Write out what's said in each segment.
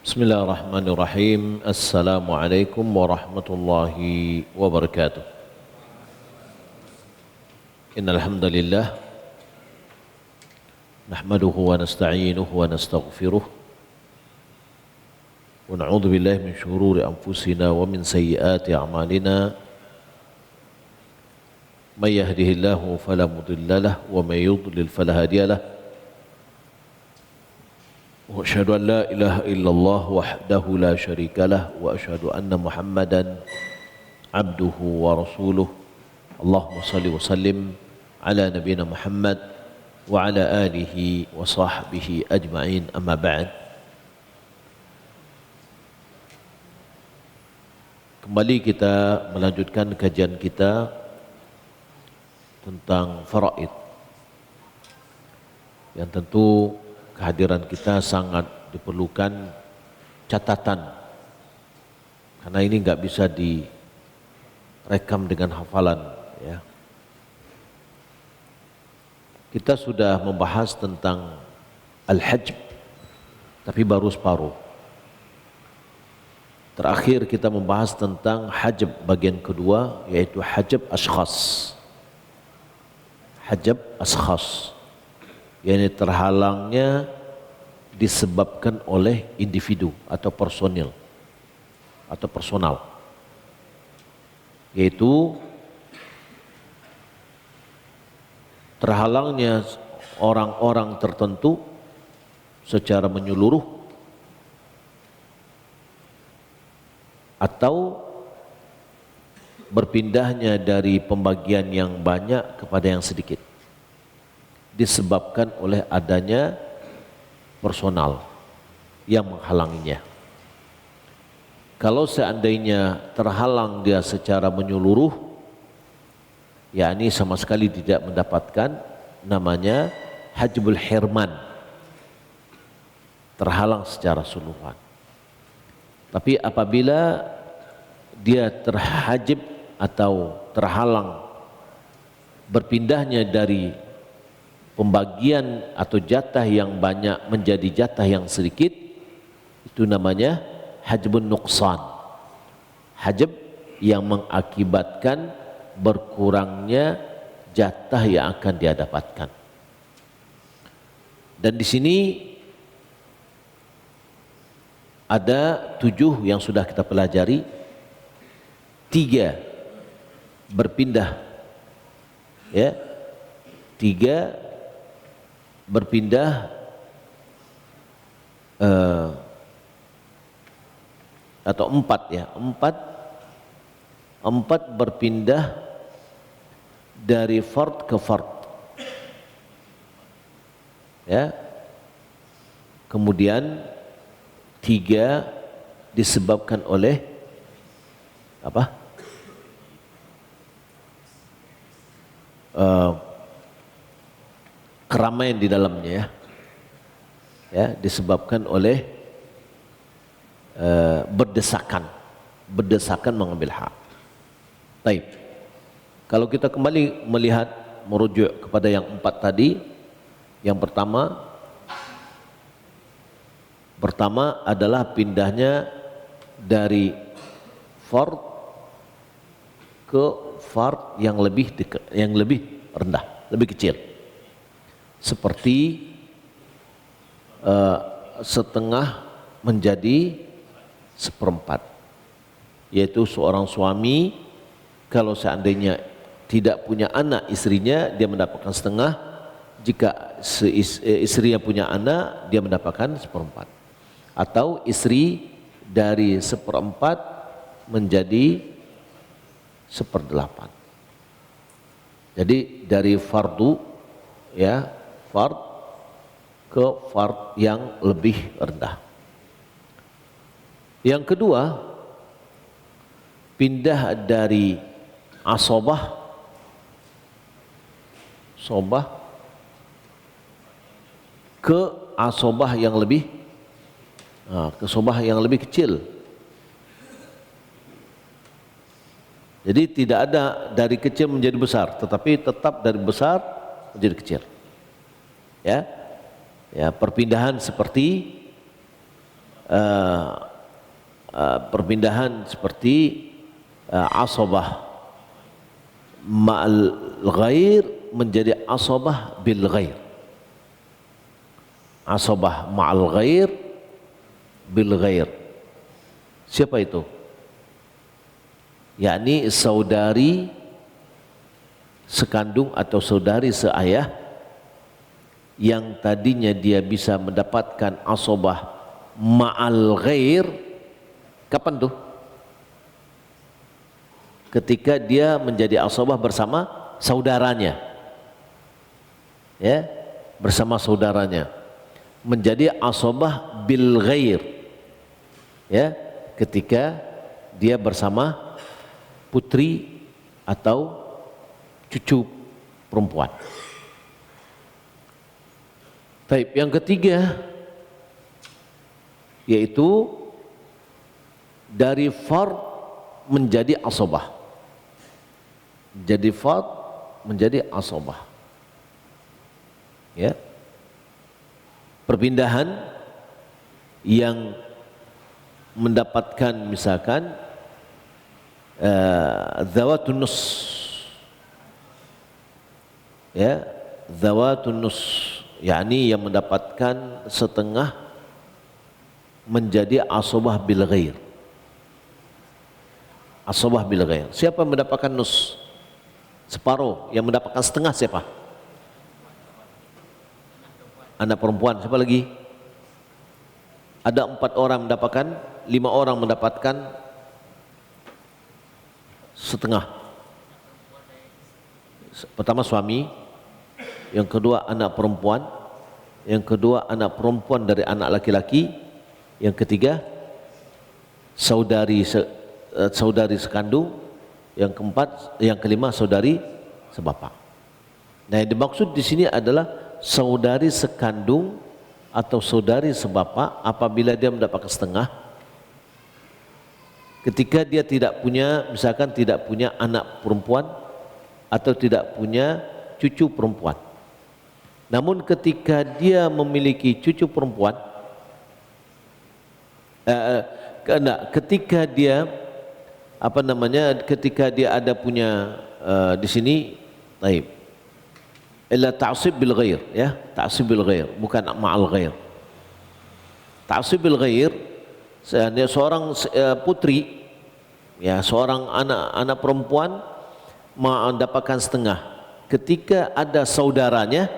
Bismillahirrahmanirrahim. Assalamualaikum warahmatullahi wabarakatuh. Innal hamdalillah nahmaduhu wa nasta'inuhu wa nastaghfiruh wa na'udzu billahi min shururi anfusina wa min sayyiati a'malina. May yahdihillahu fala mudilla lahu wa may yudlil fala hadiya lahu. وأشهد أن لا إله إلا الله وحده لا شريك له وأشهد أن محمدا عبده ورسوله اللهم صل وسلم على نبينا محمد وعلى آله وصحبه أجمعين أما بعد. Kembali kita melanjutkan kajian kita tentang faraid yang tentu kehadiran kita sangat diperlukan catatan, karena ini nggak bisa direkam dengan hafalan. Ya. Kita sudah membahas tentang al-hajb, tapi baru separuh. Terakhir kita membahas tentang hajb bagian kedua, yaitu hajb ashkhas. Hajb ashkhas, yakni terhalangnya disebabkan oleh individu atau personil atau personal, yaitu terhalangnya orang-orang tertentu secara menyeluruh atau berpindahnya dari pembagian yang banyak kepada yang sedikit disebabkan oleh adanya personal yang menghalanginya. Kalau seandainya terhalang dia secara menyeluruh, yakni sama sekali tidak mendapatkan, namanya hajbul hirman, terhalang secara keseluruhan. Tapi apabila dia terhajib atau terhalang berpindahnya dari pembagian atau jatah yang banyak menjadi jatah yang sedikit, itu namanya hajbun nuqsan, hajb yang mengakibatkan berkurangnya jatah yang akan dia dapatkan. Dan di sini ada 7 yang sudah kita pelajari. 3 berpindah, ya, 3 berpindah atau 4, ya, 4 berpindah dari fard ke fard, ya. Kemudian 3 disebabkan oleh apa? Keramaian di dalamnya, ya, disebabkan oleh berdesakan mengambil hak. Baik, kalau kita kembali melihat, merujuk kepada yang 4 tadi, yang pertama adalah pindahnya dari fard ke fard yang lebih rendah, lebih kecil. Seperti setengah menjadi seperempat, yaitu seorang suami kalau seandainya tidak punya anak istrinya, dia mendapatkan setengah. Jika istrinya punya anak, dia mendapatkan seperempat. Atau istri dari seperempat menjadi seperdelapan. Jadi dari fardu, ya, fard ke fard yang lebih rendah. Yang kedua, pindah dari asobah ke asobah yang lebih kecil. Jadi tidak ada dari kecil menjadi besar, tetapi tetap dari besar menjadi kecil. Ya, ya, perpindahan seperti uh, perpindahan seperti asabah ma'al ghair menjadi asabah bil ghair. Asabah ma'al ghair bil ghair. Siapa itu? Yakni saudari sekandung atau saudari seayah yang tadinya dia bisa mendapatkan asabah ma'al ghair. Kapan tuh? Ketika dia menjadi asabah bersama saudaranya, ya, bersama saudaranya, menjadi asabah bil ghair, ya, ketika dia bersama putri atau cucu perempuan. Baik, yang ketiga yaitu dari fard menjadi asabah. Jadi fard menjadi asabah. Ya. Perpindahan yang mendapatkan misalkan zawatun nus, ya, zawatun nus, yakni yang mendapatkan setengah menjadi asabah bil ghair. Asabah bil ghair. Siapa yang mendapatkan nus? Separuh. Yang mendapatkan setengah siapa? Anak perempuan. Siapa lagi? Ada 4 orang mendapatkan, 5 orang mendapatkan setengah. Pertama suami, yang kedua anak perempuan, yang kedua anak perempuan dari anak laki-laki, yang ketiga saudari sekandung, yang keempat, yang kelima saudari sebapak. Nah, yang dimaksud di sini adalah saudari sekandung atau saudari sebapak apabila dia mendapatkan setengah ketika dia tidak punya, misalkan tidak punya anak perempuan atau tidak punya cucu perempuan. Namun ketika dia memiliki cucu perempuan, ketika dia ketika dia ada punya di sini, baik, illa ta'sib bil ghair, ya, ta'sib bil ghair, bukan ma'al ghair. Ta'sib bil ghair, seorang putri, ya, seorang anak perempuan mendapatkan setengah ketika ada saudaranya,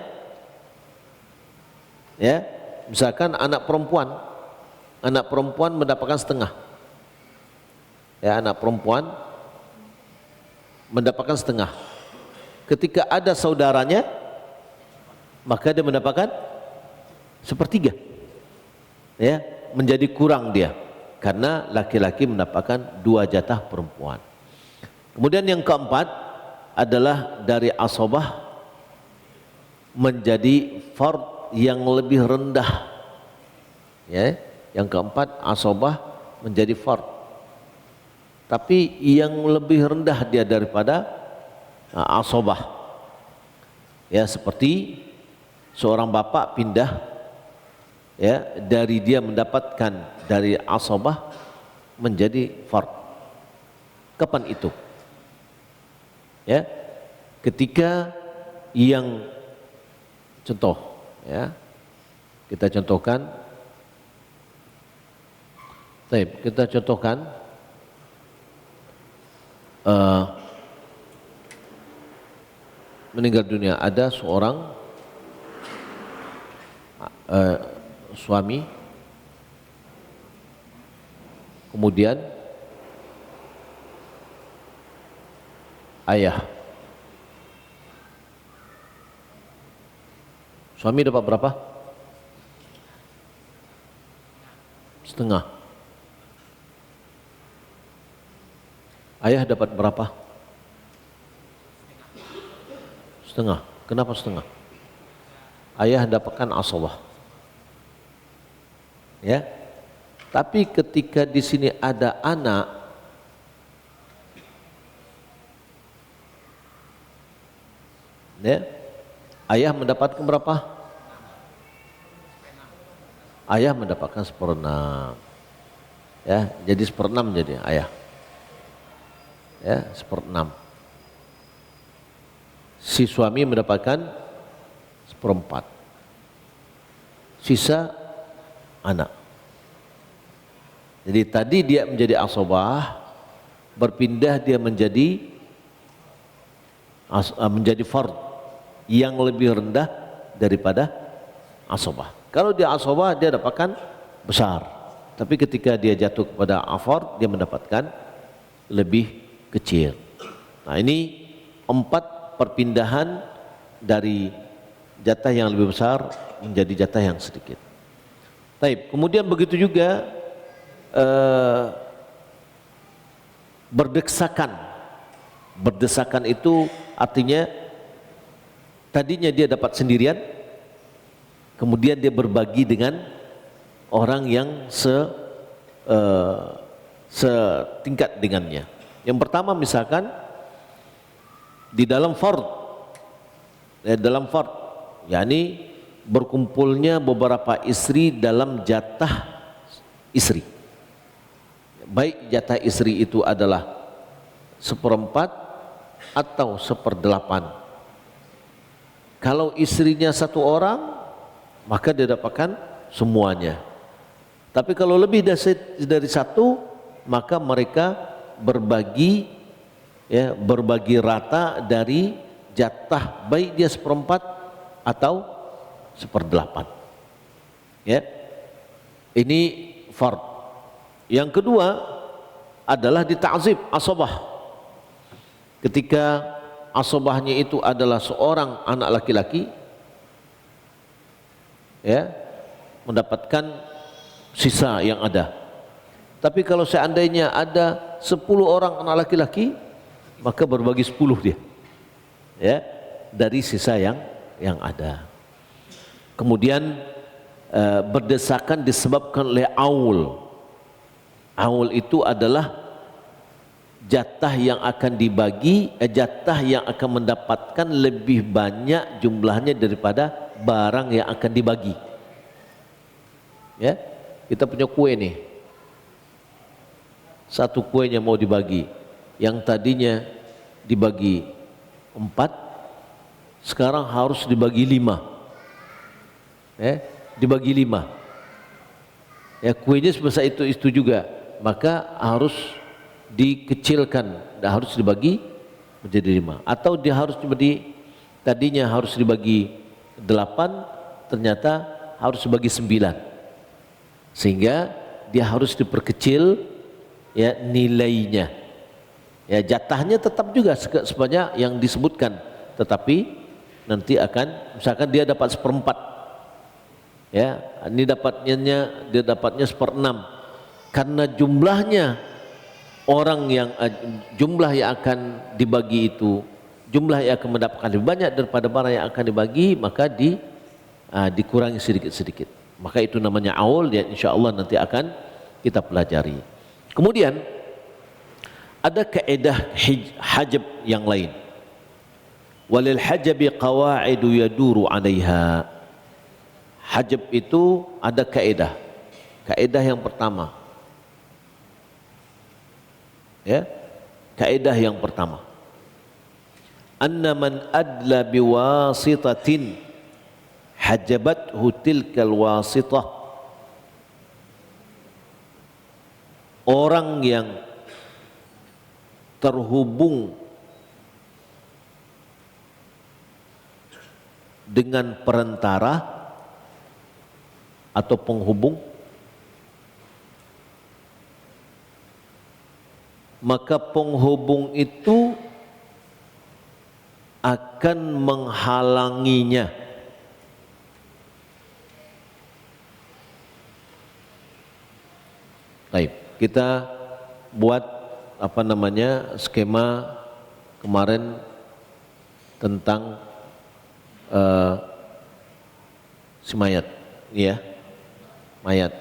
ya, misalkan anak perempuan mendapatkan setengah, ya, anak perempuan mendapatkan setengah ketika ada saudaranya, maka dia mendapatkan sepertiga, ya, menjadi kurang dia karena laki-laki mendapatkan 2 jatah perempuan. Kemudian yang keempat adalah dari asabah menjadi fard yang lebih rendah, ya. Yang keempat asabah menjadi fard, tapi yang lebih rendah dia daripada asabah, ya, seperti seorang bapak pindah, ya, dari dia mendapatkan dari asabah menjadi fard. Kapan itu? Ya, ketika yang contoh, ya, kita contohkan, kita contohkan meninggal dunia, ada seorang suami, kemudian ayah. Suami dapat berapa? Setengah. Ayah dapat berapa? Setengah. Kenapa setengah? Ayah dapatkan asabah, ya. Tapi ketika di sini ada anak, ya, ayah mendapatkan berapa? ayah mendapatkan 1/6. Ya, jadi 1/6 jadi ayah. Ya, 1/6. Si suami mendapatkan 1/4. Sisa anak. Jadi tadi dia menjadi asabah, berpindah dia menjadi fard yang lebih rendah daripada asabah. Kalau dia asabah dia dapatkan besar, tapi ketika dia jatuh kepada fard dia mendapatkan lebih kecil. Nah, ini 4 perpindahan dari jatah yang lebih besar menjadi jatah yang sedikit. Baik, kemudian begitu juga berdesakan. Berdesakan itu artinya tadinya dia dapat sendirian, kemudian dia berbagi dengan orang yang setingkat dengannya. Yang pertama misalkan di dalam fard, yakni berkumpulnya beberapa istri dalam jatah istri. Baik jatah istri itu adalah 1/4 atau 1/8. Kalau istrinya 1 orang, maka dia dapatkan semuanya. Tapi kalau lebih dari 1, maka mereka berbagi rata dari jatah, baik dia 1/4 atau 1/8. Ya, ini fard. Yang kedua adalah di ta'zib asabah. Ketika asabahnya itu adalah seorang anak laki-laki, ya, mendapatkan sisa yang ada. Tapi kalau seandainya ada 10 orang anak laki-laki, maka berbagi 10 dia, ya, dari sisa yang ada. Kemudian berdesakan disebabkan oleh aul. Aul itu adalah jatah yang akan dibagi, jatah yang akan mendapatkan lebih banyak jumlahnya daripada barang yang akan dibagi. Ya, kita punya kue nih, 1 kuenya mau dibagi, yang tadinya dibagi 4, sekarang harus dibagi 5. Dibagi 5. Ya, kuenya sebesar itu juga, maka harus dikecilkan dan harus dibagi menjadi 5. Atau dia harus tadinya harus dibagi 8, ternyata harus dibagi 9, sehingga dia harus diperkecil, ya, nilainya. Ya, jatahnya tetap juga sebanyak yang disebutkan, tetapi nanti akan, misalkan dia dapat 1/4, ya, ini dia dapatnya 1/6, karena jumlah yang akan dibagi itu, jumlah yang akan mendapatkan lebih banyak daripada barang yang akan dibagi, maka dikurangi sedikit-sedikit. Maka itu namanya aul, ya, insyaallah nanti akan kita pelajari. Kemudian ada kaidah hajab yang lain. Walil hajabi qawaidu yaduru 'alaiha. Hajab itu ada kaidah. Kaidah yang pertama, ya, kaidah yang pertama, anna man adla biwasitatin hajabathu tilkal wasitah. Orang yang terhubung dengan perantara atau penghubung, maka penghubung itu akan menghalanginya. Baik, kita buat skema kemarin tentang si mayat, ya, mayat.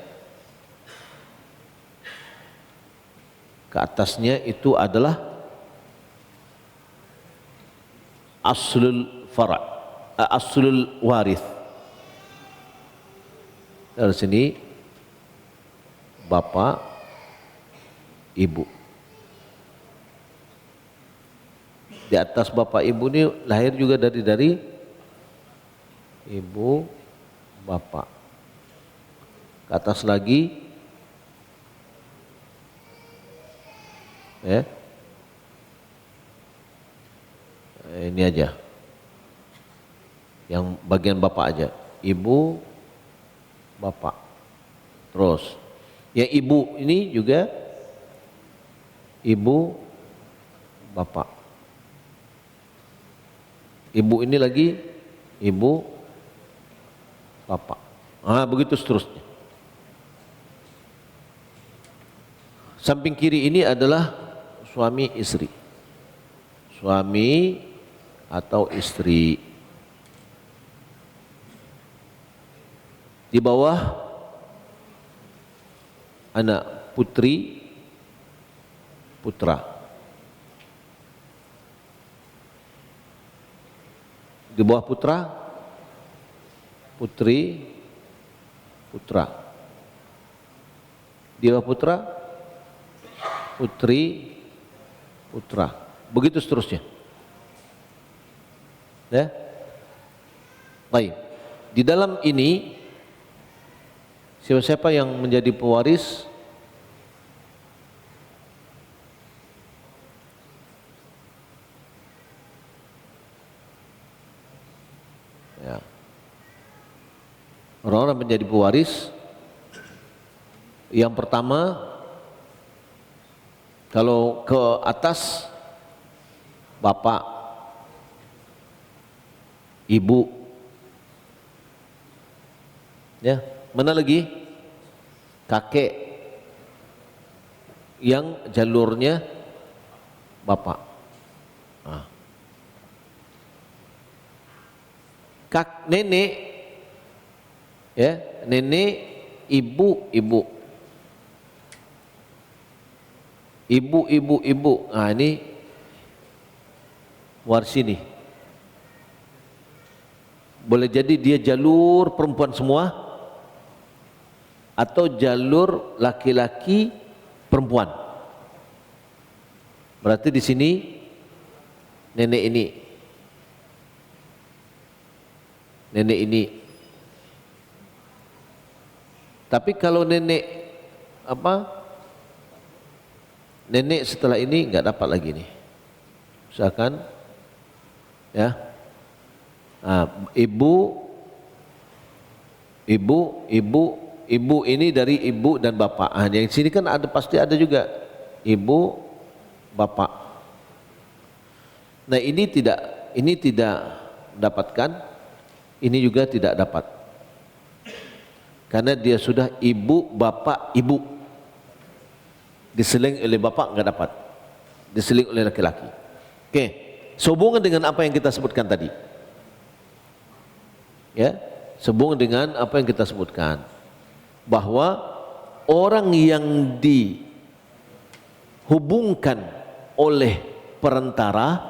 Ke atasnya itu adalah aslul far'a, aslul warith. Dari sini bapak, ibu. Di atas bapak ibu ini lahir juga dari ibu, bapak. Ke atas lagi, ya. Ini aja. Yang bagian bapak aja. Ibu, bapak. Terus yang ibu ini juga ibu, bapak. Ibu ini lagi ibu, bapak. Begitu seterusnya. Samping kiri ini adalah suami istri. Suami atau istri. Di bawah anak putri, putra. Di bawah putra, putri, putra. Di bawah putra, putri, putra. Begitu seterusnya. Ya. Baik. Di dalam ini siapa yang menjadi pewaris? Ya. Orang-orang menjadi pewaris. Yang pertama, kalau ke atas bapak, ibu, ya, mana lagi? Kakek yang jalurnya bapak. Nenek, ya, nenek, ibu, ibu. Ibu. Ini waris ini. Boleh jadi dia jalur perempuan semua atau jalur laki-laki perempuan. Berarti di sini nenek ini. Nenek ini. Tapi kalau nenek nenek setelah ini nggak dapat lagi nih. Misalkan ya. Ibu ini dari ibu dan bapak. Yang sini kan ada, pasti ada juga ibu, bapak. Nah, ini tidak dapatkan, ini juga tidak dapat. Karena dia sudah ibu, bapak, ibu. Diseling oleh bapak nggak dapat. Diseling oleh laki-laki. Oke, sehubungan dengan apa yang kita sebutkan tadi. Ya, sehubungan dengan apa yang kita sebutkan, bahwa orang yang dihubungkan oleh perantara,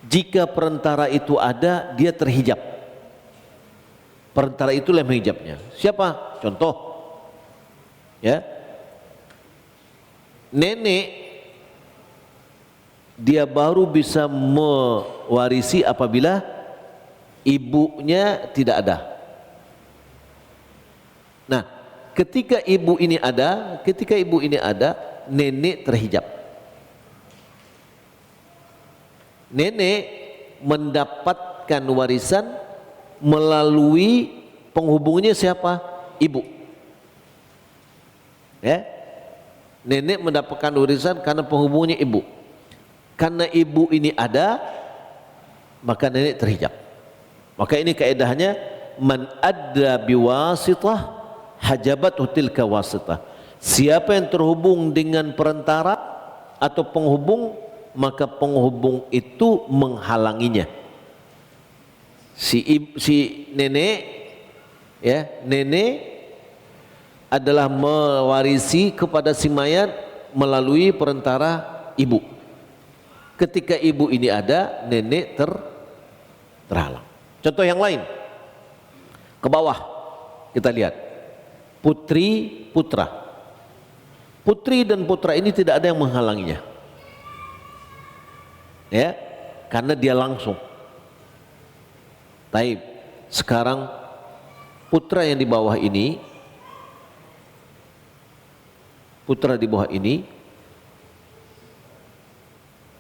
jika perantara itu ada, dia terhijab. Perantara itulah yang menghijabnya. Siapa? Contoh, ya, nenek, dia baru bisa mewarisi apabila ibunya tidak ada. Nah, ketika ibu ini ada, nenek terhijab. Nenek mendapatkan warisan melalui penghubungnya siapa? Ibu. Ya. Nenek mendapatkan warisan karena penghubungnya ibu. Karena ibu ini ada, maka nenek terhijab. Maka ini kaedahnya, man adda biwasitah hajabathu tilka wasitah. Siapa yang terhubung dengan perantara atau penghubung, maka penghubung itu menghalanginya. Si nenek, ya, nenek adalah mewarisi kepada si mayat melalui perantara ibu. Ketika ibu ini ada, nenek terhalang. Contoh yang lain, ke bawah kita lihat. putri, putra. Putri dan putra ini tidak ada yang menghalanginya. Ya, karena dia langsung. Taib. Sekarang putra yang di bawah ini,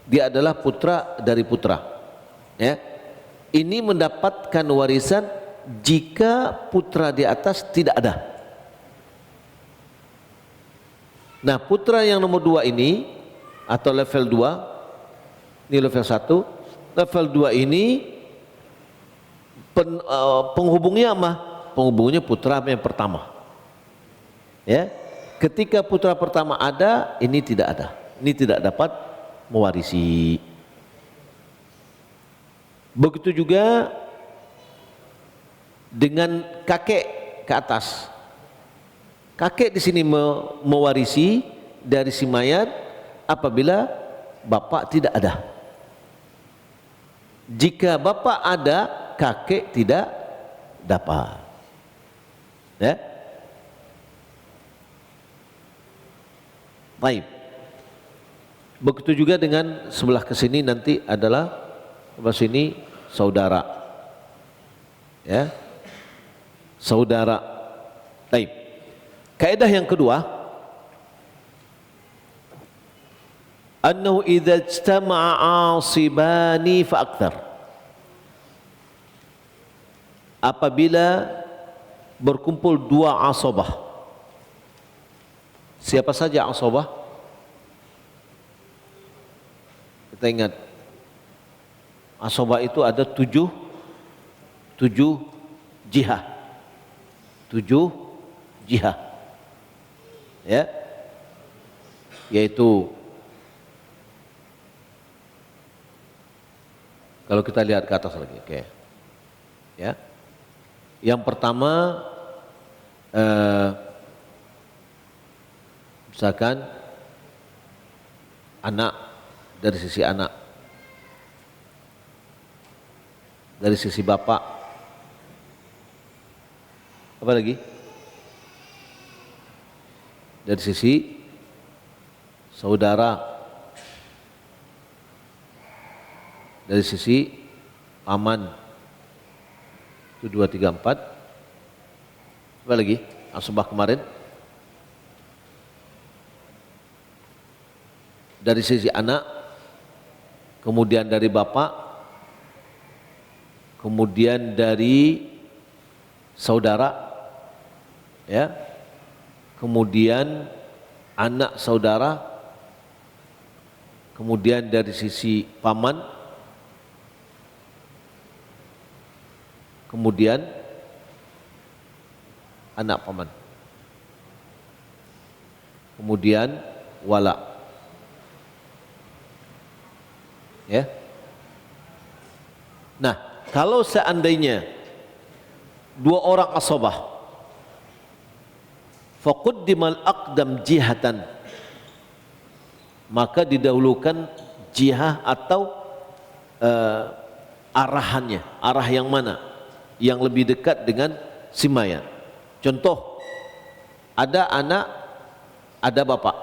dia adalah putra dari putra. Ya, ini mendapatkan warisan jika putra di atas tidak ada. Nah, putra yang nomor 2 ini atau level 2, ini level 1, level 2 ini penghubungnya apa? Penghubungnya putra yang pertama. Ya, ketika putra pertama ada, ini tidak ada. Ini tidak dapat mewarisi. Begitu juga dengan kakek ke atas. Kakek di sini mewarisi dari si mayat apabila bapak tidak ada. Jika bapak ada, kakek tidak dapat. Ya. Baik. Begitu juga dengan sebelah ke sini nanti adalah sebelah sini saudara. Ya. Saudara. Baik. Kaidah yang kedua, annahu idza ijtama'a 'asibani fa akthar. Apabila berkumpul 2 asabah. Siapa saja asabah? Kita ingat, asabah itu ada 7 jihah. 7 jihah. Ya, yaitu kalau kita lihat ke atas lagi, oke. Ya, yang pertama misalkan anak, dari sisi anak, dari sisi bapak, apa lagi? Dari sisi saudara, dari sisi paman, itu 2, 3, 4. Apa lagi? Asbah kemarin. Dari sisi anak, kemudian dari bapak, kemudian dari saudara, ya, kemudian anak saudara, kemudian dari sisi paman, kemudian anak paman, kemudian wala. Ya. Nah, kalau seandainya 2 orang asabah, faquddimal aqdam jihatan, maka didahulukan jihah atau arahannya, arah yang mana yang lebih dekat dengan si mayat. Contoh, ada anak, ada bapak,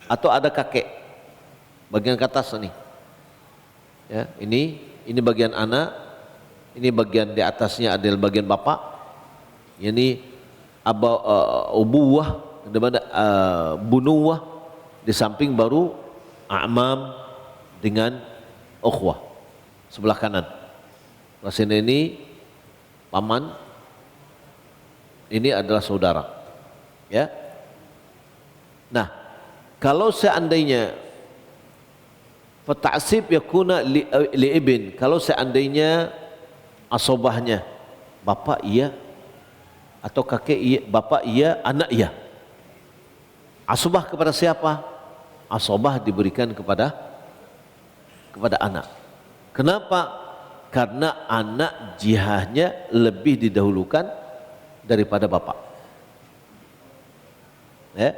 atau ada kakek, bagian ke atas nih. Ya, ini bagian anak, ini bagian di atasnya adalah bagian bapak. Ini ubuwah, bunuwah, di samping baru a'mam dengan ukhwah sebelah kanan. Sebelah ini paman, ini adalah saudara. Ya. Nah, kalau seandainya fata'sib yakuna li ibn, kalau seandainya asobahnya bapak iya atau kakek iya, bapak iya, anak iya. Asbah kepada siapa? Asbah diberikan kepada anak. Kenapa? Karena anak jihahnya lebih didahulukan daripada bapak. Ya.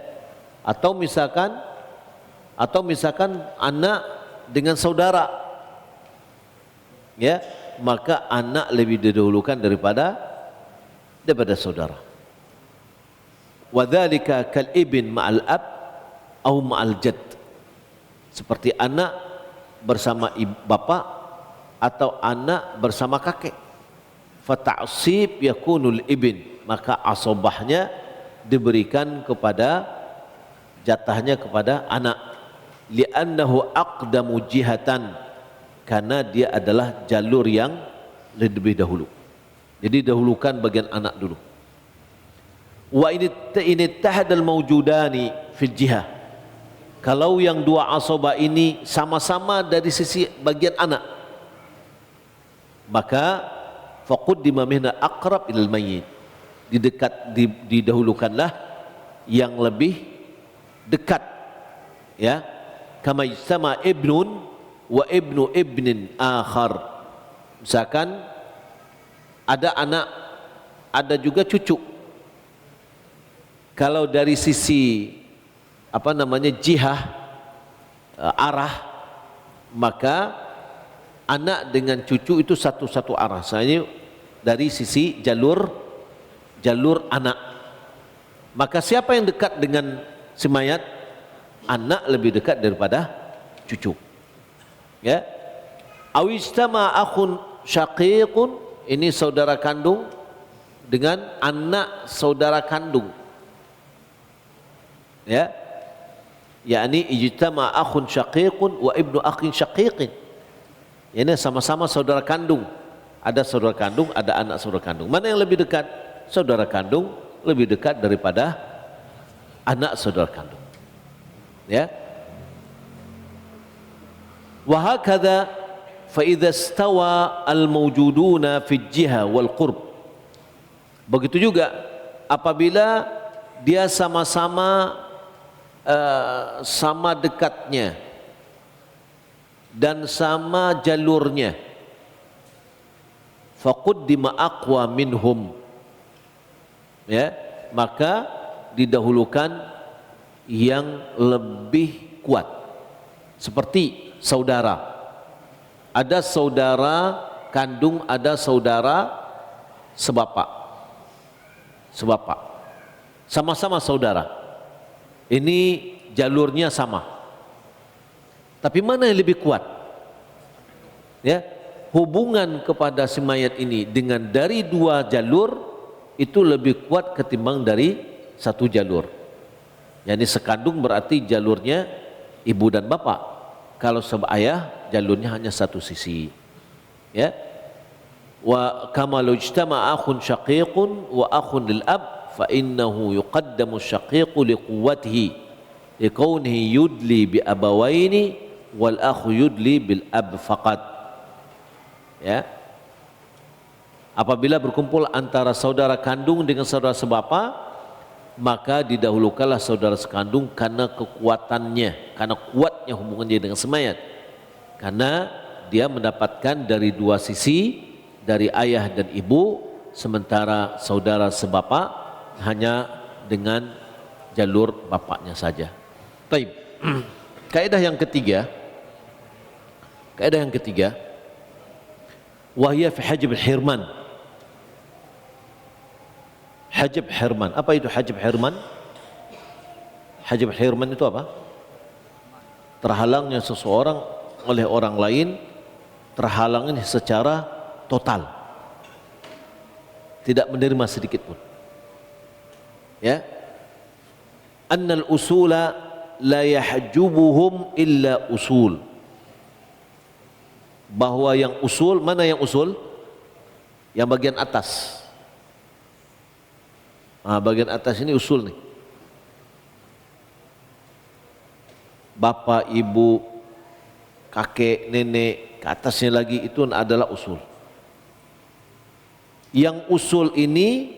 Atau misalkan anak dengan saudara. Ya, maka anak lebih didahulukan daripada daripada saudara. Wa dzalika kal ibn ma'al ab au ma'al jad. Seperti anak bersama bapa atau anak bersama kakek. Fa ta'sib yakunul ibn, maka asobahnya diberikan kepada jatahnya kepada anak. Li'annahu aqdamu jihatan, karena dia adalah jalur yang lebih dahulu. Jadi dahulukan bagian anak dulu. Wa in ittahadal mawjudani fil jihah, kalau yang dua asobah ini sama-sama dari sisi bagian anak, maka faquddima minna aqrab ilal mayyit, didahulukanlah yang lebih dekat, ya. Kama ijtama ibnun wa ibnu ibnin akhar, misalkan ada anak ada juga cucu. Kalau dari sisi jihah, arah, maka anak dengan cucu itu satu arah. Soalnya dari sisi jalur anak. Maka siapa yang dekat dengan si mayat? Anak lebih dekat daripada cucu. Ya. Awistama akhun syaqiqun, ini saudara kandung dengan anak saudara kandung. Ya. Yakni ijtama akhun syaqiqun wa ibnu akhin syaqiqin. Ini sama-sama saudara kandung. Ada saudara kandung, ada anak saudara kandung. Mana yang lebih dekat? Saudara kandung lebih dekat daripada anak saudara kandung. Ya. Wa hakadha fa idza istawa al mawjuduna fi jiha wal qurb. Begitu juga apabila dia sama-sama sama dekatnya dan sama jalurnya, faquddima aqwa minhum, ya, maka didahulukan yang lebih kuat. Seperti saudara, ada saudara kandung, ada saudara sebapak, sama-sama saudara, ini jalurnya sama, tapi mana yang lebih kuat? Ya, hubungan kepada si mayat ini dengan dari dua jalur itu lebih kuat ketimbang dari satu jalur. Yani sekandung berarti jalurnya ibu dan bapak. Kalau sebayah jalurnya hanya satu sisi. Ya. Wa kama law ijtama akhun syaqiqun wa akhun lil ab fa innahu yuqaddamu syaqiqu liquwwatihi liqaunihi yudli bi abawaini wal akhu yudli bil ab faqat. Ya. Apabila berkumpul antara saudara kandung dengan saudara sebapa, maka didahulukanlah saudara sekandung karena kekuatannya, karena kuatnya hubungannya dengan semayat, karena dia mendapatkan dari dua sisi, dari ayah dan ibu, sementara saudara sebapa hanya dengan jalur bapaknya saja. Baik. Kaidah yang ketiga, wahya fi hajb al-hirman. Hajab hirman. Apa itu hajab hirman? Hajab hirman itu apa? Terhalangnya seseorang oleh orang lain, terhalangnya secara total, tidak menerima sedikit pun. Ya. Annal usula la yahjubuhum illa usul. Bahwa yang usul, mana yang usul? Yang bagian atas. Bagian atas ini usul nih. Bapak, ibu, kakek, nenek, ke atasnya lagi itu adalah usul. Yang usul ini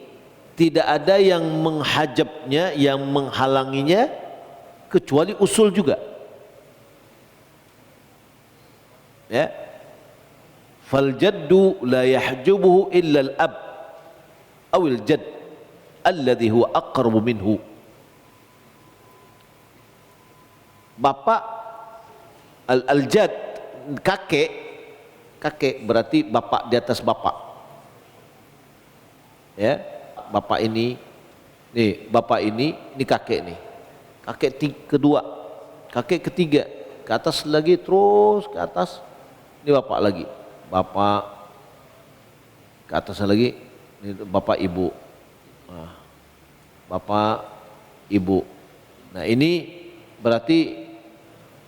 tidak ada yang menghajabnya, yang menghalanginya kecuali usul juga. Ya. Fal jaddu la yahjubuhu illa al-ab awil jadd alladhi huwa aqrabu minhu. Bapak, al-jad, kakek berarti bapak di atas bapak. Ya, bapak ini, nih bapak ini kakek nih, kakek kedua, kakek ketiga, ke atas lagi terus ke atas, ini bapak lagi, bapak ke atas lagi, ini bapak ibu, nah, bapak ibu. Nah ini berarti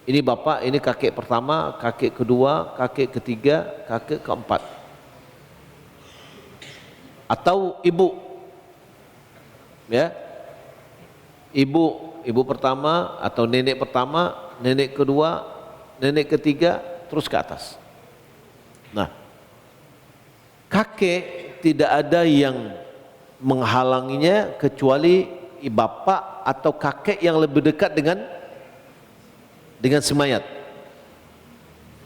ini bapak, ini kakek pertama, kakek kedua, kakek ketiga, kakek keempat. Atau ibu, ya, ibu pertama atau nenek pertama, nenek kedua, nenek ketiga, terus ke atas. Nah, kakek tidak ada yang menghalanginya kecuali bapak atau kakek yang lebih dekat dengan si mayat.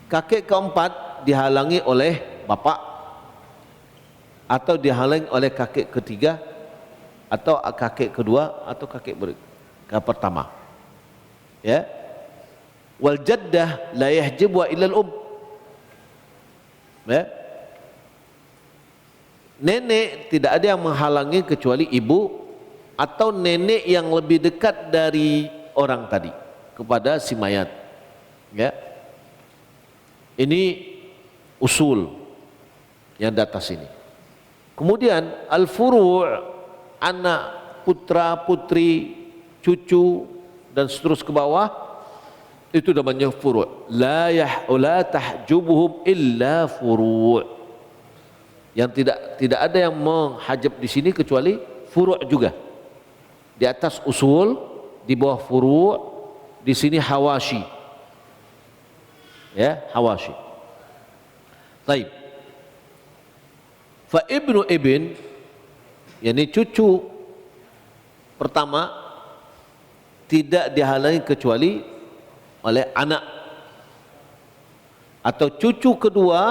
Kakek keempat dihalangi oleh bapak, atau dihalangi oleh kakek ketiga, atau kakek kedua, atau kakek pertama. Ya. Wal jaddah la yahjibu illa al ya. Nenek tidak ada yang menghalangi kecuali ibu atau nenek yang lebih dekat dari orang tadi kepada si mayat. Ya. Ini usul yang di atas ini. Kemudian al-furu' anak, putra, putri, cucu dan seterus ke bawah itu namanya furu'. La tahjubuhum illa furu'. Yang tidak ada yang menghajab di sini kecuali furu' juga. Di atas usul, di bawah furu', di sini hawashi. Ya, hawashi. Baik. Fa ibnu ibn, yakni cucu pertama tidak dihalangi kecuali oleh anak, atau cucu kedua,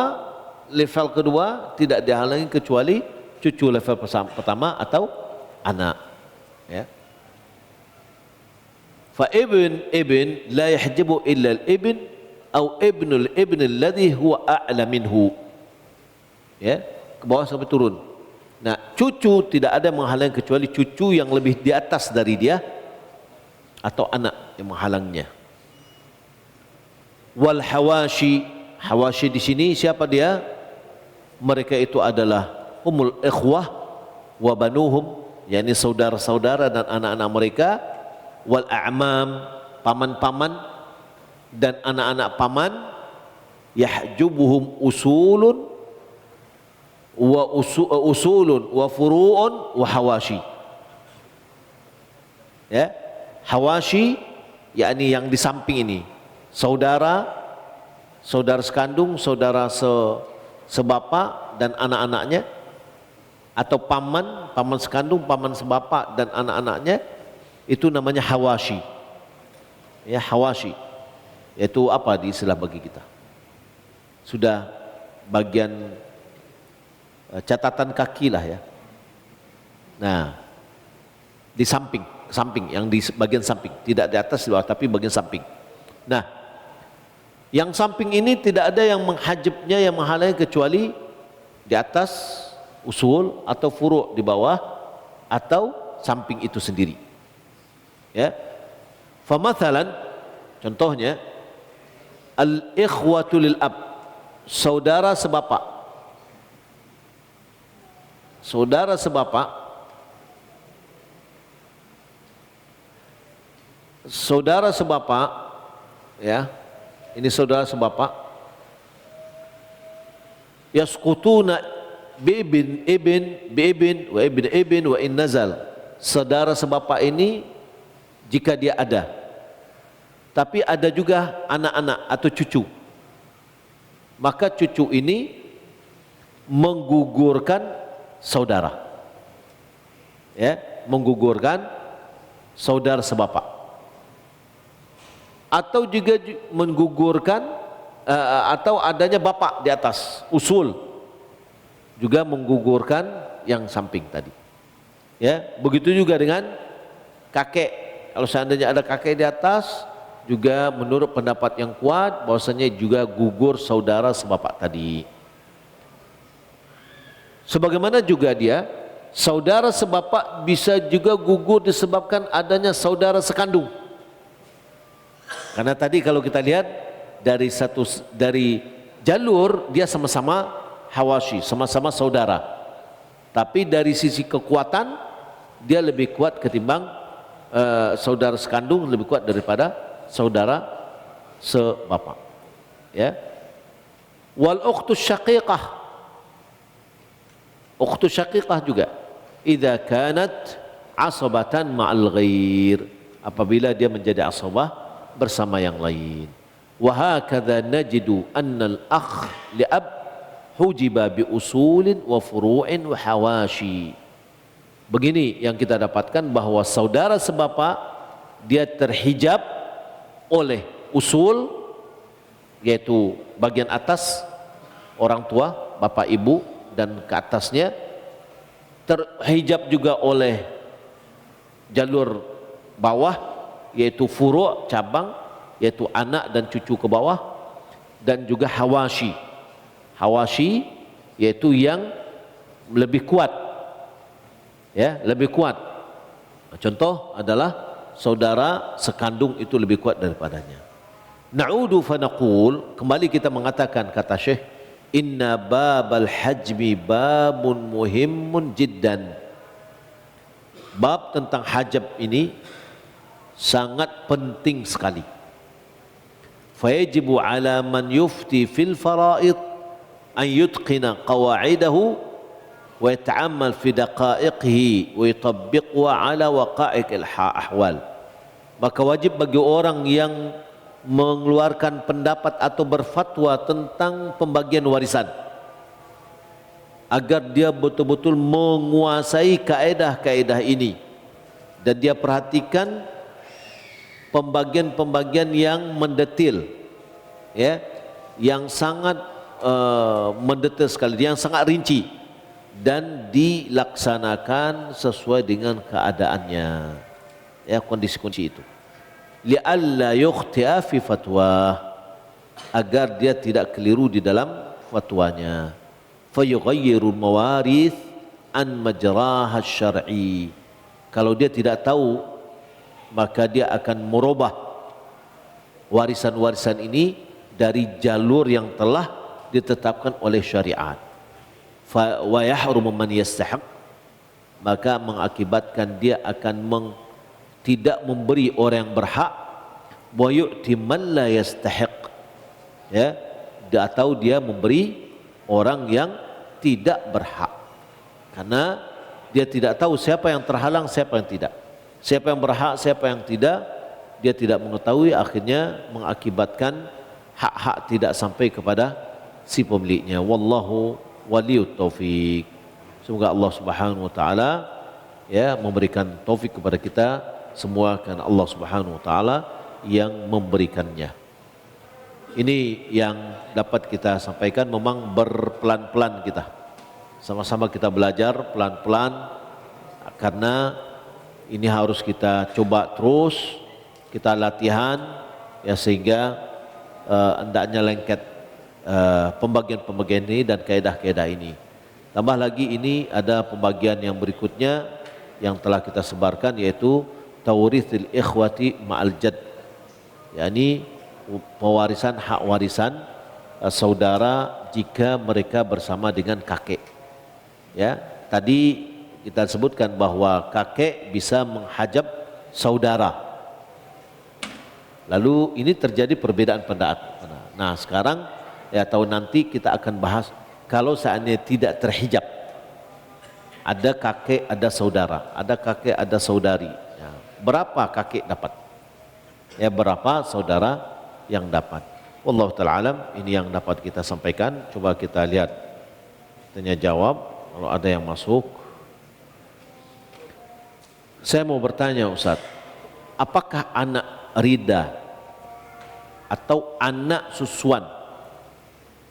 level kedua tidak dihalangi kecuali cucu level pertama atau anak. Ya. Fa ibn la yahjibu illa al-ibn atau ibnul ibn alladhi huwa a'la minhu. Ya. Ke bawah sampai turun. Nah, cucu tidak ada menghalangi kecuali cucu yang lebih di atas dari dia atau anak yang menghalangnya. Wal hawashi, hawashi di sini siapa dia? Mereka itu adalah umul ikhwah wa banuhum, yakni saudara-saudara dan anak-anak mereka, wal a'mam, paman-paman dan anak-anak paman, yahjubuhum usulun wa usulun wa furu'un wa hawashi. Ya, hawashi yakni yang di samping ini, saudara sekandung, saudara sebapa dan anak-anaknya, atau paman sekandung, paman sebapa dan anak-anaknya, itu namanya hawashi. Ya, hawashi yaitu apa di istilah bagi kita? Sudah bagian catatan kaki lah ya. Nah, di samping yang di bagian samping, tidak di atas di bawah tapi bagian samping. Nah, yang samping ini tidak ada yang menghajibnya, yang menghalangi kecuali di atas usul atau furu' di bawah atau samping itu sendiri. Ya. Famathalan, contohnya al-ikhwatu lil ab, saudara sebapak. Saudara sebapak, ya, ini saudara sebapak, yaskutuna bi ibn wa in nazal. Saudara sebapak ini jika dia ada, tapi ada juga anak-anak atau cucu, maka cucu ini menggugurkan saudara, ya, menggugurkan saudara sebapak, atau juga menggugurkan atau adanya bapak di atas usul juga menggugurkan yang samping tadi. Ya, begitu juga dengan kakek. Kalau seandainya ada kakek di atas, juga menurut pendapat yang kuat bahwasanya juga gugur saudara sebapak tadi. Sebagaimana juga dia saudara sebapa bisa juga gugur disebabkan adanya saudara sekandung. Karena tadi kalau kita lihat dari jalur dia sama-sama Hawashi, sama-sama saudara. Tapi dari sisi kekuatan dia lebih kuat ketimbang saudara sekandung, lebih kuat daripada saudara sebapa. Ya. Wal ukhtus syaqiqah. Ukhtus syaqiqah juga. Idza kanat asabatan ma'al ghair. Apabila dia menjadi asabah bersama yang lain. Wa hakadha najidu anna al-akh li'ab hujiba bi usulin wa furu'in wa hawashi. Begini yang kita dapatkan bahwa saudara sebapa dia terhijab oleh usul, yaitu bagian atas orang tua, bapak ibu dan ke atasnya, terhijab juga oleh jalur bawah yaitu furu' cabang, yaitu anak dan cucu ke bawah, dan juga hawashi. Hawashi yaitu yang lebih kuat, ya, lebih kuat. Contoh adalah saudara sekandung itu lebih kuat daripadanya. Na'udu fa naqul, kembali kita mengatakan, kata Syekh, inna babal hajmi babun muhimmun jiddan. Bab tentang hajab ini sangat penting sekali. Fayajibu ala man yufti fil faraid an yutqina qawaidahu wa yata'ammal fi daqaiqihi wa yutabbiqha ala waqa'iqil ahwal. Maka wajib bagi orang yang mengeluarkan pendapat atau berfatwa tentang pembagian warisan agar dia betul-betul menguasai kaedah-kaedah ini dan dia perhatikan pembagian-pembagian yang mendetil, ya, yang sangat mendetil sekali, yang sangat rinci dan dilaksanakan sesuai dengan keadaannya, ya, kondisi-kondisi itu. Li'alla yukhti'a fi fatwa, agar dia tidak keliru di dalam fatwanya. Fayughayyirul mawarith an majraha syar'i. Kalau dia tidak tahu, maka dia akan merubah warisan-warisan ini dari jalur yang telah ditetapkan oleh syariat. Fa wa yahrumu man yastahiq, maka mengakibatkan dia akan tidak memberi orang yang berhak, wa yu'ti man la yastahiq, ya, atau dia memberi orang yang tidak berhak, karena dia tidak tahu siapa yang terhalang, siapa yang tidak, siapa yang berhak, siapa yang tidak, dia tidak mengetahui, akhirnya mengakibatkan hak-hak tidak sampai kepada si pemiliknya. Wallahu waliyut taufik. Semoga Allah Subhanahu wa taala, ya, memberikan taufik kepada kita semua, karena Allah Subhanahu wa taala yang memberikannya. Ini yang dapat kita sampaikan. Memang berpelan-pelan kita, sama-sama kita belajar pelan-pelan, karena ini harus kita coba terus, kita latihan, ya, sehingga hendaknya lengket pembagian-pembagian ini dan kaedah-kaedah ini. Tambah lagi ini ada pembagian yang berikutnya yang telah kita sebarkan, yaitu taurithil ikhwati ma'al jad, yakni pewarisan, hak warisan saudara jika mereka bersama dengan kakek. Ya, tadi kita sebutkan bahwa kakek bisa menghajab saudara. Lalu ini terjadi perbedaan pendapat. Nah, sekarang, ya, tahun nanti kita akan bahas kalau seandainya tidak terhijab, ada kakek, ada saudara, ada kakek, ada saudari, ya, berapa kakek dapat? Ya, berapa saudara yang dapat? Wallahu ta'ala alam. Ini yang dapat kita sampaikan. Coba kita lihat tanya jawab kalau ada yang masuk. Saya mau bertanya, Ustaz, apakah anak rida atau anak susuan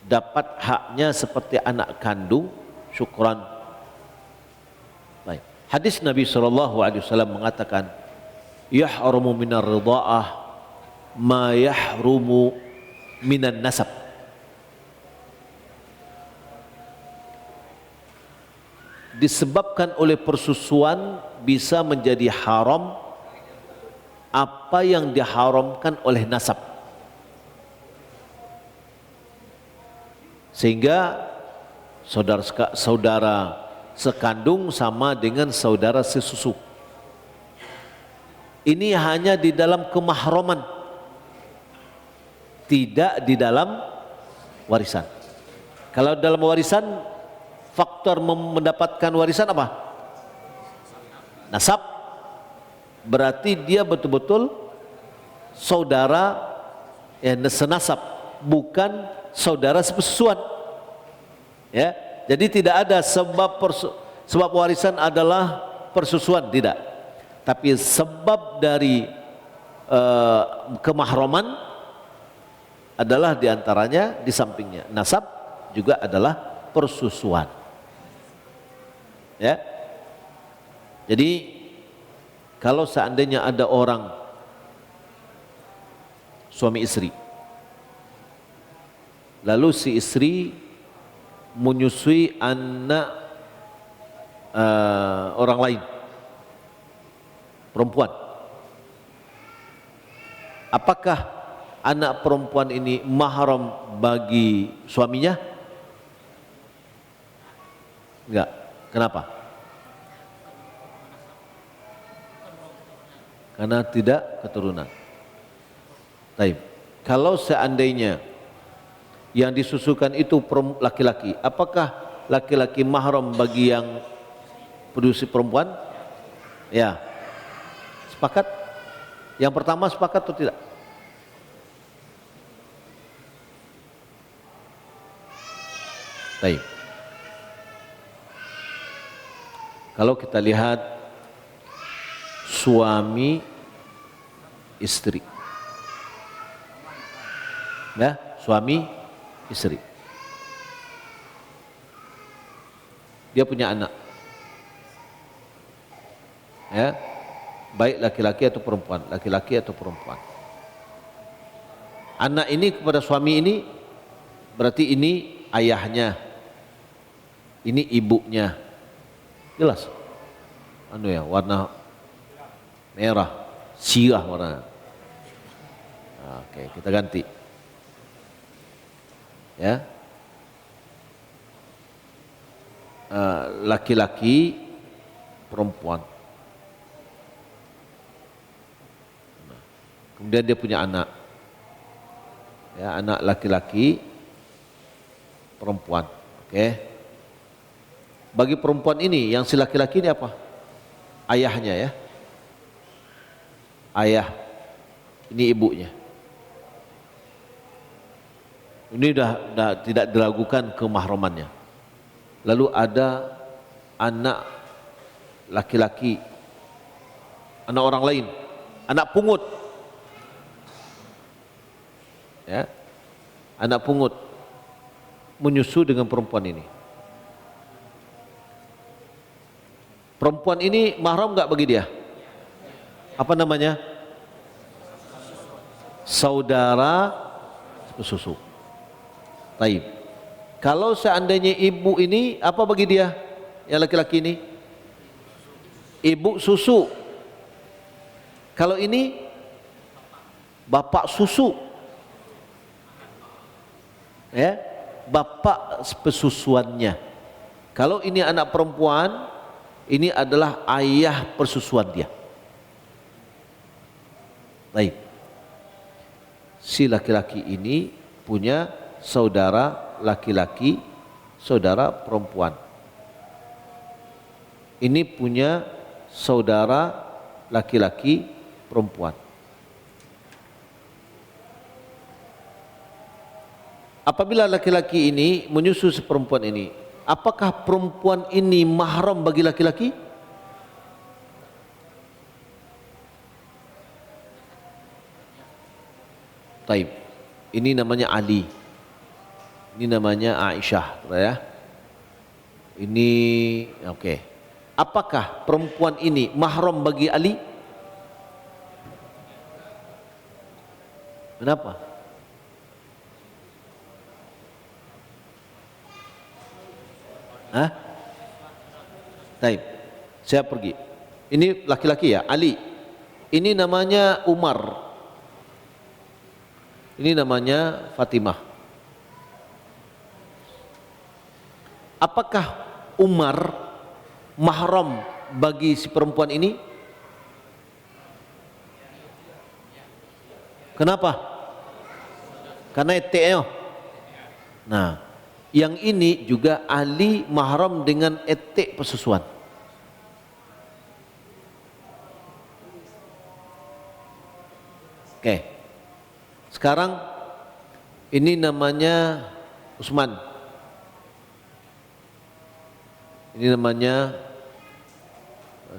dapat haknya seperti anak kandung? Syukran. Baik. Hadis Nabi SAW mengatakan, yahrumu minar ridha'ah ma yahrumu minan nasab. disebabkan oleh persusuan bisa menjadi haram apa yang diharamkan oleh nasab. Sehingga saudara sekandung sama dengan saudara sesusu. Ini hanya di dalam kemahraman, tidak di dalam warisan. Kalau dalam warisan, faktor mendapatkan warisan apa? Nasab. Berarti dia betul-betul saudara senasab, bukan saudara sepesusuan. Ya, jadi tidak ada sebab warisan adalah persusuan, tidak. Tapi sebab dari kemahraman adalah diantaranya di sampingnya nasab juga adalah persusuan. Ya, jadi kalau seandainya ada orang suami istri, lalu si istri menyusui anak orang lain, perempuan, apakah anak perempuan ini mahram bagi suaminya? Enggak. Kenapa? Karena tidak keturunan. Baik. Kalau seandainya yang disusukan itu laki-laki, apakah laki-laki mahram bagi yang produksi perempuan? Ya. Sepakat? Yang pertama sepakat atau tidak? Baik. Kalau kita lihat suami istri, ya, suami istri, dia punya anak, ya, baik laki-laki atau perempuan, laki-laki atau perempuan. Anak ini kepada suami ini berarti ini ayahnya, ini ibunya, jelas. Anu ya, warna merah, sirah warna. Oke, kita ganti. Ya, laki-laki, perempuan. Kemudian dia punya anak, ya, anak laki-laki, perempuan. Oke. Bagi perempuan ini, yang si laki-laki ini apa? Ayahnya, ya. Ayah, ini ibunya. Ini dah tidak diragukan kemahramannya. Lalu ada anak laki-laki, anak orang lain, anak pungut, ya, anak pungut menyusu dengan perempuan ini. Perempuan ini mahram enggak bagi dia? Apa namanya? Saudara sesusu. Taib. Kalau seandainya ibu ini apa bagi dia? Yang laki-laki ini? Ibu susu. Kalau ini bapak susu. Ya, bapak pesusuannya. Kalau ini anak perempuan, ini adalah ayah persusuan dia. Baik. Si laki-laki ini punya saudara laki-laki, saudara perempuan. Ini punya saudara laki-laki, perempuan. Apabila laki-laki ini menyusu si perempuan ini, apakah perempuan ini mahram bagi laki-laki? Taib. Ini namanya Ali. Ini namanya Aisyah, ya. Ini oke. Apakah perempuan ini mahram bagi Ali? Kenapa? Hah? Taib. Saya pergi. Ini laki-laki ya, Ali. Ini namanya Umar. Ini namanya Fatimah. Apakah Umar mahram bagi si perempuan ini? Kenapa? Karena eteknya. Nah, yang ini juga Ali mahram dengan etek persusuan. Oke. Sekarang ini namanya Utsman. Ini namanya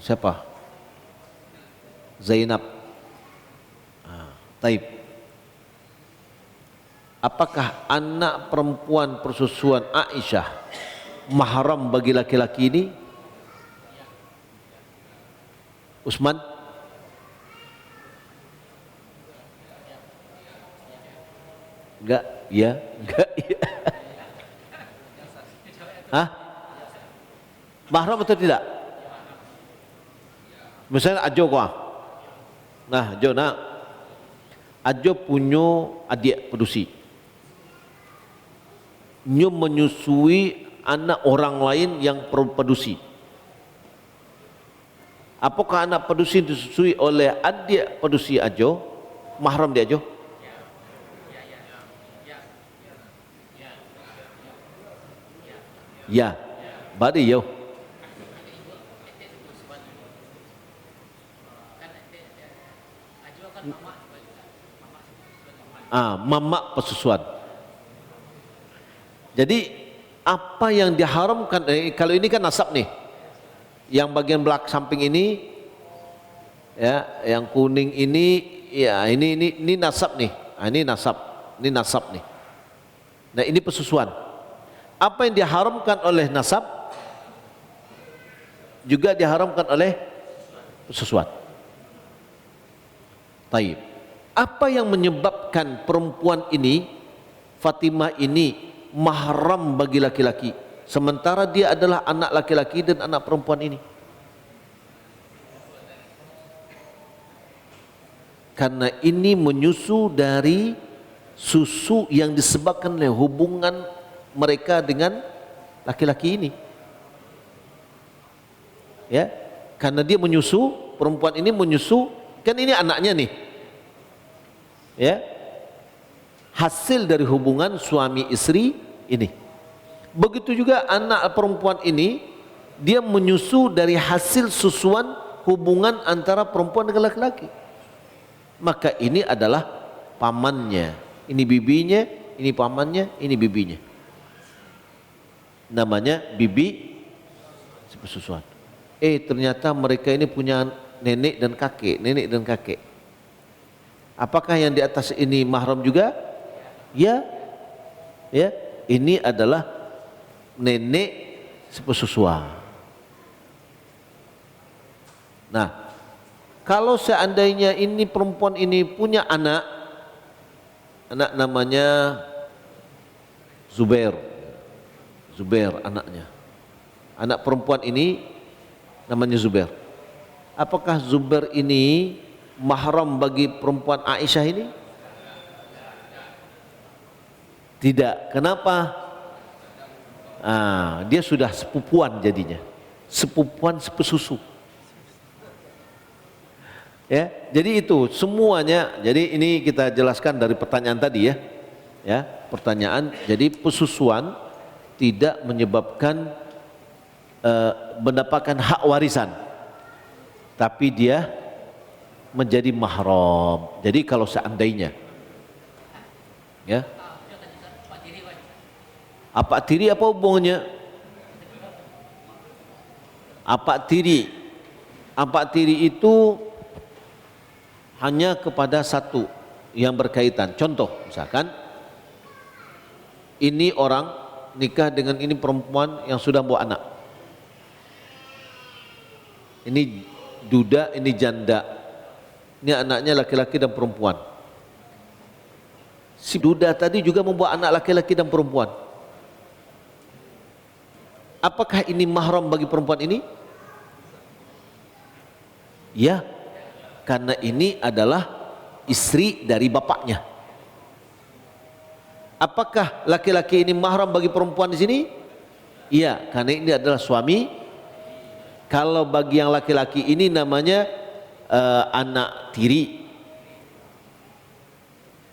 siapa? Zainab. Taib. Apakah anak perempuan persusuan Aisyah mahram bagi laki-laki ini? Utsman? Enggak, ya, enggak, ya. Hah? Mahram atau tidak? Misalnya Ajo kau. Nah, Jo nak. Ajo punya adik pedusi. Nyo menyusui anak orang lain yang pedusi. Apakah anak pedusi disusui oleh adik pedusi Ajo? Mahram dia Ajo? Ya, bari yo. Mamak persusuan. Jadi apa yang diharamkan kalau ini kan nasab nih. Yang bagian belakang samping ini ya, yang kuning ini ya ini nasab nih. Ini nasab nih. Nah, ini persusuan. Apa yang diharamkan oleh nasab juga diharamkan oleh persusuan. Taib. Apa yang menyebabkan perempuan ini, Fatimah ini mahram bagi laki-laki, sementara dia adalah anak laki-laki dan anak perempuan ini? Karena ini menyusu dari susu yang disebabkan oleh hubungan mereka dengan laki-laki ini. Ya, karena dia menyusu, perempuan ini menyusu, kan ini anaknya nih. Ya, hasil dari hubungan suami istri ini. Begitu juga anak perempuan ini, dia menyusu dari hasil susuan hubungan antara perempuan dengan laki-laki. Maka ini adalah pamannya, ini bibinya, ini pamannya, ini bibinya. Namanya bibi persusuan. Ternyata mereka ini punya nenek dan kakek. Apakah yang di atas ini mahram juga? Ya, ya. Ini adalah nenek sepersusuan. Nah, kalau seandainya ini perempuan ini punya anak namanya Zubair anaknya. Anak perempuan ini namanya Zubair. Apakah Zubair ini mahram bagi perempuan Aisyah ini? Tidak. Kenapa? Dia sudah sepupuan jadinya. Sepupuan sepesusu. Ya, jadi itu semuanya. Jadi ini kita jelaskan dari pertanyaan tadi ya. Ya, pertanyaan. Jadi pesusuan tidak menyebabkan mendapatkan hak warisan, tapi dia menjadi mahram. Jadi kalau seandainya ya, apa tiri apa hubungannya? Apa tiri itu hanya kepada satu yang berkaitan. Contoh misalkan ini orang nikah dengan ini perempuan yang sudah bawa anak. Ini duda, ini janda. Ini anaknya laki-laki dan perempuan. Si duda tadi juga membawa anak laki-laki dan perempuan. Apakah ini mahram bagi perempuan ini? Ya, karena ini adalah istri dari bapaknya. Apakah laki-laki ini mahram bagi perempuan di sini? Iya, karena ini adalah suami. Kalau bagi yang laki-laki ini namanya anak tiri.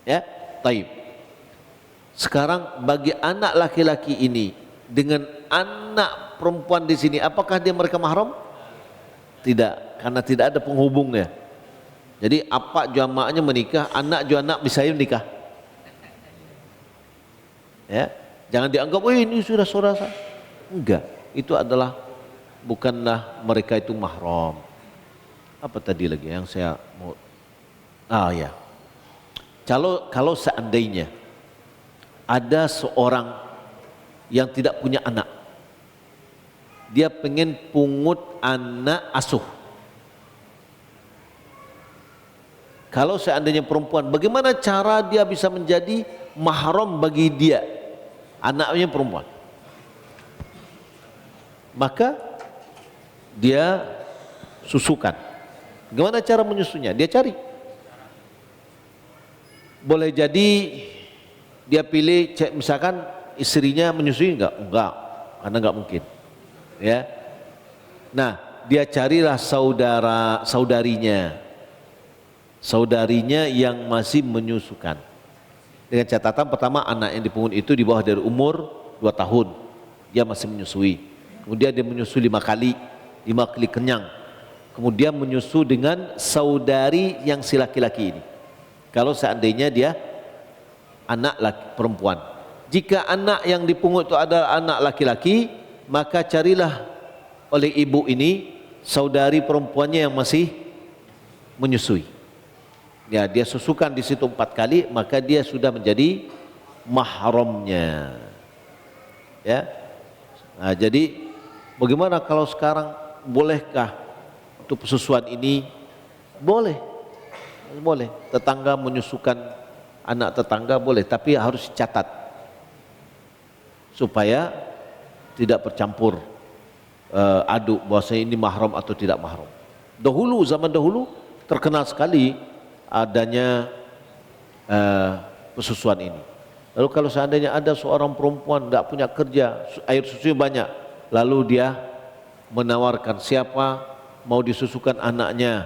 Ya, taib. Sekarang bagi anak laki-laki ini dengan anak perempuan di sini, apakah mereka mahram? Tidak, karena tidak ada penghubungnya. Jadi apa jamaahnya menikah, anak juga anak misalnya menikah. Ya, jangan dianggap, oh ini sudah saudara. Enggak, itu adalah bukanlah mereka itu mahram. Apa tadi lagi yang saya mau? Ya, kalau seandainya ada seorang yang tidak punya anak, dia pengen pungut anak asuh. Kalau seandainya perempuan, bagaimana cara dia bisa menjadi mahram bagi dia, anaknya perempuan? Maka dia susukan. Bagaimana cara menyusunya? Dia cari. Boleh jadi dia pilih, misalkan istrinya menyusui enggak, karena enggak mungkin. Ya. Nah, dia carilah saudarinya yang masih menyusukan. Dengan catatan pertama, anak yang dipungut itu di bawah dari umur 2 tahun, dia masih menyusui. Kemudian dia menyusu 5 kali kenyang. Kemudian menyusu dengan saudari yang si laki-laki ini. Kalau seandainya dia anak perempuan. Jika anak yang dipungut itu adalah anak laki-laki, maka carilah oleh ibu ini saudari perempuannya yang masih menyusui. Ya, dia susukan di situ 4 kali, maka dia sudah menjadi mahramnya. Ya. Nah, jadi bagaimana kalau sekarang, bolehkah untuk persusuan ini? Boleh. Boleh. Tetangga menyusukan anak tetangga boleh, tapi harus dicatat supaya tidak bercampur aduk bahwasanya ini mahram atau tidak mahram. Zaman dahulu terkenal sekali adanya persusuan ini. Lalu kalau seandainya ada seorang perempuan tidak punya kerja, air susunya banyak, lalu dia menawarkan siapa mau disusukan anaknya,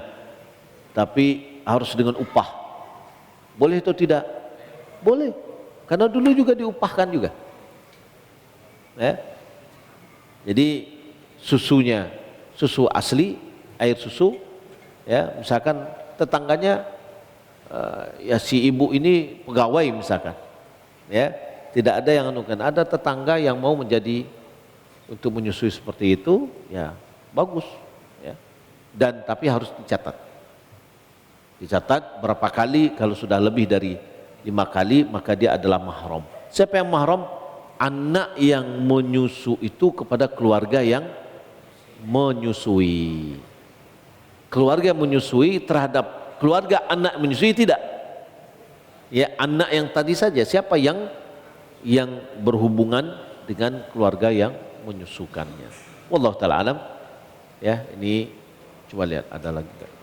tapi harus dengan upah. Boleh atau tidak? Boleh, karena dulu juga diupahkan juga. Ya. Jadi susunya susu asli, air susu, ya, misalkan tetangganya ya si ibu ini pegawai misalkan, ya, tidak ada yang anukan, ada tetangga yang mau menjadi untuk menyusui seperti itu, ya bagus, ya. Dan tapi harus dicatat berapa kali. Kalau sudah lebih dari 5 kali maka dia adalah mahram. Siapa yang mahram? Anak yang menyusu itu kepada keluarga yang menyusui. Keluarga menyusui terhadap keluarga anak menyusui tidak. Ya, anak yang tadi saja, siapa yang berhubungan dengan keluarga yang menyusukannya. Wallahu taala alam. Ya, ini coba lihat ada lagi enggak?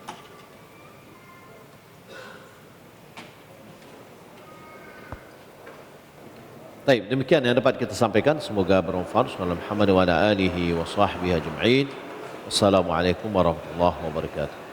Baik, demikian yang dapat kita sampaikan, semoga bermanfaat. Sallallahu alaihi wa ala alihi wa sahbihi ajma'in. Wassalamualaikum warahmatullahi wabarakatuh.